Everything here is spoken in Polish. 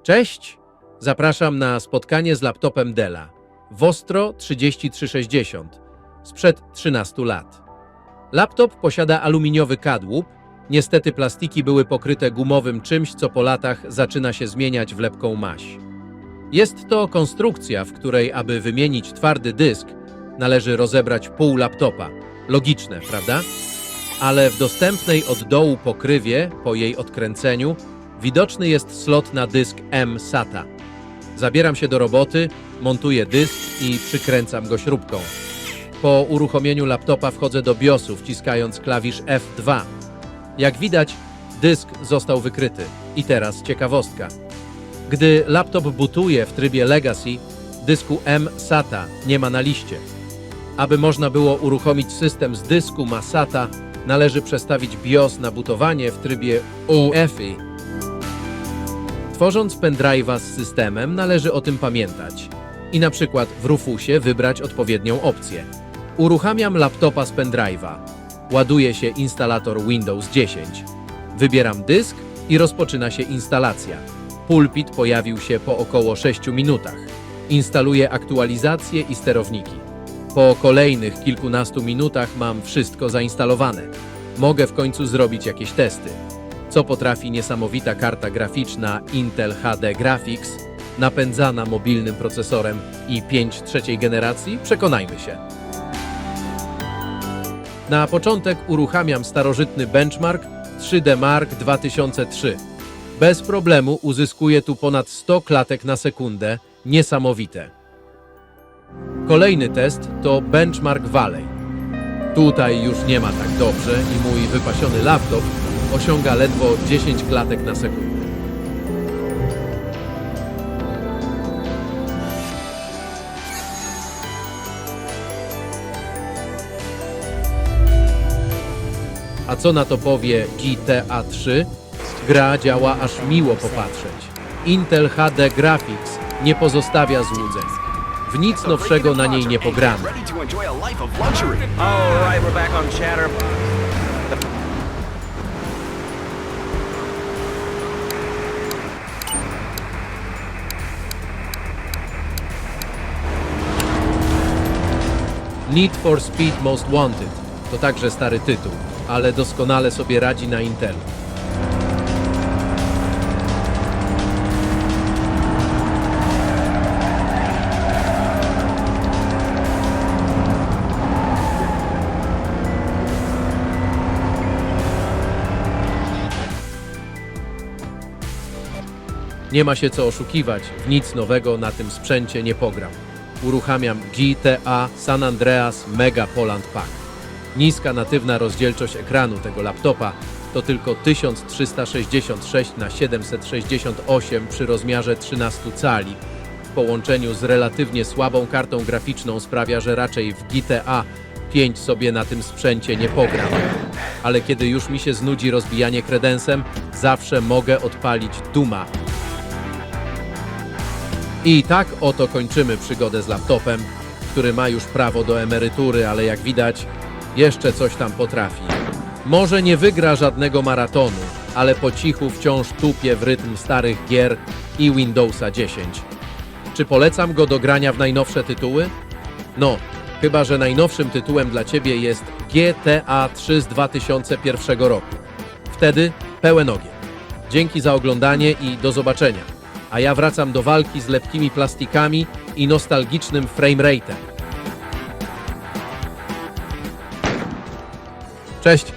Cześć! Zapraszam na spotkanie z laptopem Della Vostro 3360 sprzed 13 lat. Laptop posiada aluminiowy kadłub, niestety plastiki były pokryte gumowym czymś, co po latach zaczyna się zmieniać w lepką maź. Jest to konstrukcja, w której, aby wymienić twardy dysk, należy rozebrać pół laptopa. Logiczne, prawda? Ale w dostępnej od dołu pokrywie, po jej odkręceniu, widoczny jest slot na dysk M-SATA. Zabieram się do roboty, montuję dysk i przykręcam go śrubką. Po uruchomieniu laptopa wchodzę do BIOSu, wciskając klawisz F2. Jak widać, dysk został wykryty. I teraz ciekawostka. Gdy laptop bootuje w trybie Legacy, dysku M-SATA nie ma na liście. Aby można było uruchomić system z dysku SATA, należy przestawić BIOS na bootowanie w trybie UEFI. Tworząc pendrive'a z systemem, należy o tym pamiętać i na przykład w Rufusie wybrać odpowiednią opcję. Uruchamiam laptopa z pendrive'a. Ładuje się instalator Windows 10. Wybieram dysk i rozpoczyna się instalacja. Pulpit pojawił się po około 6 minutach. Instaluję aktualizacje i sterowniki. Po kolejnych kilkunastu minutach mam wszystko zainstalowane. Mogę w końcu zrobić jakieś testy. Co potrafi niesamowita karta graficzna Intel HD Graphics, napędzana mobilnym procesorem i5 trzeciej generacji? Przekonajmy się. Na początek uruchamiam starożytny benchmark 3D Mark 2003. Bez problemu uzyskuję tu ponad 100 klatek na sekundę. Niesamowite. Kolejny test to Benchmark Valley. Tutaj już nie ma tak dobrze i mój wypasiony laptop osiąga ledwo 10 klatek na sekundę. A co na to powie GTA 3? Gra działa aż miło popatrzeć. Intel HD Graphics nie pozostawia złudzeń. W nic nowszego na niej nie pogramy. Need for Speed Most Wanted to także stary tytuł, ale doskonale sobie radzi na Intelu. Nie ma się co oszukiwać, w nic nowego na tym sprzęcie nie pogram. Uruchamiam GTA San Andreas Mega Poland Pack. Niska natywna rozdzielczość ekranu tego laptopa to tylko 1366 na 768 przy rozmiarze 13 cali. W połączeniu z relatywnie słabą kartą graficzną sprawia, że raczej w GTA 5 sobie na tym sprzęcie nie pogram. Ale kiedy już mi się znudzi rozbijanie kredensem, zawsze mogę odpalić Duma. I tak oto kończymy przygodę z laptopem, który ma już prawo do emerytury, ale jak widać, jeszcze coś tam potrafi. Może nie wygra żadnego maratonu, ale po cichu wciąż tupie w rytm starych gier i Windowsa 10. Czy polecam go do grania w najnowsze tytuły? No, chyba że najnowszym tytułem dla Ciebie jest GTA 3 z 2001 roku. Wtedy pełen ogień. Dzięki za oglądanie i do zobaczenia. A ja wracam do walki z lepkimi plastikami i nostalgicznym framerate'em. Cześć!